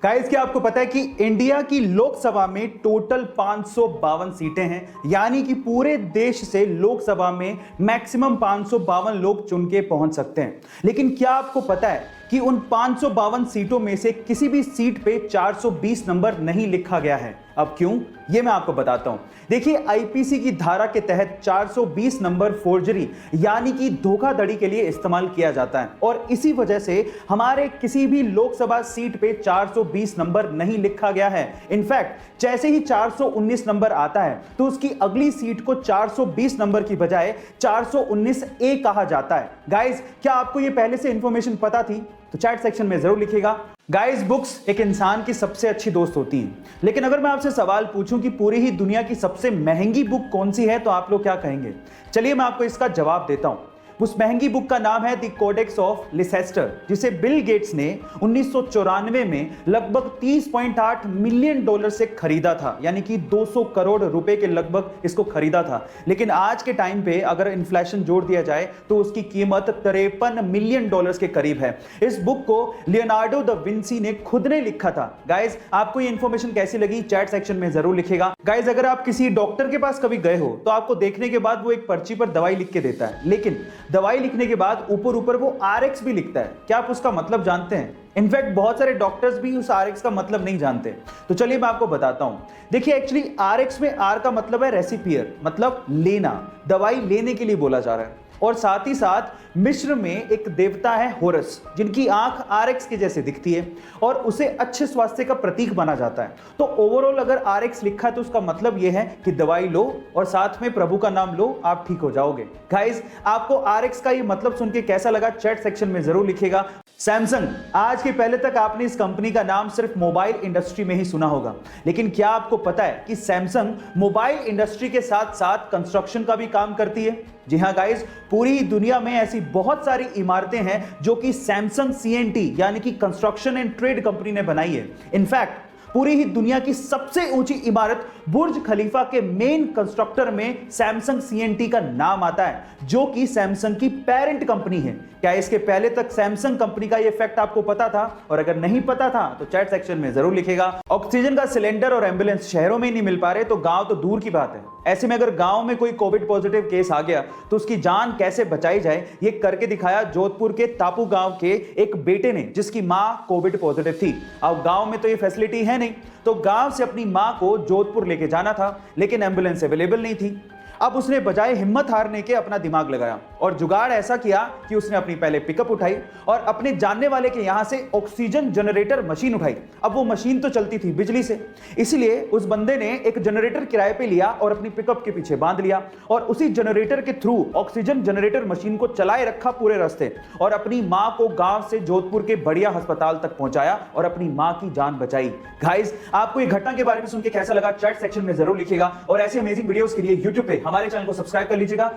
Guys, क्या आपको पता है कि इंडिया की लोकसभा में टोटल 552 सीटें हैं। यानी कि पूरे देश से लोकसभा में मैक्सिमम 552 लोग चुन के पहुंच सकते हैं। लेकिन क्या आपको पता है कि उन 552 सीटों में से किसी भी सीट पे 420 नंबर नहीं लिखा गया है? अब क्यों, ये मैं आपको बताता हूं। देखिए, आईपीसी की धारा के तहत 420 नंबर फोर्जरी यानी कि धोखाधड़ी के लिए इस्तेमाल किया जाता है और इसी वजह से हमारे किसी भी लोकसभा सीट पे 420 नंबर नहीं लिखा गया है। इनफैक्ट जैसे ही 419 नंबर आता है तो उसकी अगली सीट को 420 नंबर की बजाय 419 ए कहा जाता है। गाइस, क्या आपको ये पहले से इंफॉर्मेशन पता थी? तो चैट सेक्शन में जरूर लिखिएगा। गाइस, बुक्स एक इंसान की सबसे अच्छी दोस्त होती हैं, लेकिन अगर मैं आपसे सवाल पूछूं कि पूरी ही दुनिया की सबसे महंगी बुक कौन सी है तो आप लोग क्या कहेंगे? चलिए मैं आपको इसका जवाब देता हूं। उस महंगी बुक का नाम है द कोडेक्स ऑफ लिसेस्टर, जिसे बिल गेट्स ने 1994 में लगभग 30.8 मिलियन डॉलर से खरीदा था। यानी कि 200 करोड़ रुपए के लगभग इसको खरीदा था। लेकिन आज के टाइम पे अगर इन्फ्लेशन जोड़ दिया जाए तो उसकी कीमत 53 मिलियन डॉलर्स के करीब है। इस बुक को लियोनार्डो दा विंसी ने खुद ने लिखा था। गाइस, आपको ये इंफॉर्मेशन कैसी लगी चैट सेक्शन में जरूर लिखेगा। गाइस, अगर आप किसी डॉक्टर के पास कभी गए हो तो आपको देखने के बाद वो एक पर्ची पर दवाई लिख के देता है, लेकिन दवाई लिखने के बाद ऊपर वो आरएक्स भी लिखता है। क्या आप उसका मतलब जानते हैं? इनफैक्ट बहुत सारे डॉक्टर्स भी उस आरएक्स का मतलब नहीं जानते। तो चलिए मैं आपको बताता हूं। देखिए, एक्चुअली आरएक्स में आर का मतलब है रेसिपियर, मतलब लेना, दवाई लेने के लिए बोला जा रहा है। और साथ ही साथ मिस्र में एक देवता है होरस, जिनकी आंख आरएक्स के जैसे दिखती है और उसे अच्छे स्वास्थ्य का प्रतीक माना जाता है। तो ओवरऑल अगर आरएक्स लिखा है तो उसका मतलब यह है कि दवाई लो और साथ में प्रभु का नाम लो, आप ठीक हो जाओगे। गाइस, आपको आरएक्स का ये मतलब सुन के कैसा लगा चैट सेक्शन में जरूर लिखिएगा। सैमसंग, आज के पहले तक आपने इस कंपनी का नाम सिर्फ मोबाइल इंडस्ट्री में ही सुना होगा, लेकिन क्या आपको पता है कि सैमसंग मोबाइल इंडस्ट्री के साथ साथ कंस्ट्रक्शन का भी काम करती है? जी हां गाइस, पूरी दुनिया में ऐसी बहुत सारी इमारतें हैं जो कि सैमसंग सीएनटी यानी कि कंस्ट्रक्शन एंड ट्रेड कंपनी ने बनाई है। इनफैक्ट पूरी ही दुनिया की सबसे ऊंची इमारत बुर्ज खलीफा के मेन कंस्ट्रक्टर में सैमसंग सीएनटी का नाम आता है, जो कि सैमसंग की पेरेंट कंपनी है। क्या इसके पहले तक सैमसंग कंपनी का ये फैक्ट आपको पता था? और अगर नहीं पता था तो चैट सेक्शन में जरूर लिखेगा। ऑक्सीजन का सिलेंडर और एम्बुलेंस शहरों में नहीं मिल पा रहे तो गांव तो दूर की बात है। ऐसे में अगर गांव में कोई कोविड पॉजिटिव केस आ गया तो उसकी जान कैसे बचाई जाए, ये करके दिखाया जोधपुर के तापू गांव के एक बेटे ने, जिसकी मां कोविड पॉजिटिव थी। अब गांव में तो ये फैसिलिटी है नहीं, तो गांव से अपनी मां को जोधपुर लेके जाना था, लेकिन एम्बुलेंस अवेलेबल नहीं थी। अब उसने बजाय हिम्मत हारने के अपना दिमाग लगाया और जुगाड़ ऐसा किया कि उसने अपनी पहले पिकअप उठाई और अपने जानने वाले के यहां से ऑक्सीजन जनरेटर मशीन उठाई। अब वो मशीन तो चलती थी बिजली से, इसलिए उस बंदे ने एक जनरेटर किराए पे लिया और अपनी पिकअप के पीछे बांध लिया और उसी जनरेटर के थ्रू ऑक्सीजन जनरेटर मशीन को चलाए रखा पूरे रास्ते और अपनी मां को गांव से जोधपुर के बढ़िया अस्पताल तक पहुंचाया और अपनी मां की जान बचाई। गाइस, आपको ये घटना के बारे में सुन के कैसा लगा चैट सेक्शन में जरूर लिखिएगा और ऐसे अमेजिंग वीडियोस के लिए यूट्यूब पे हमारे चैनल को सब्सक्राइब कर लीजिएगा।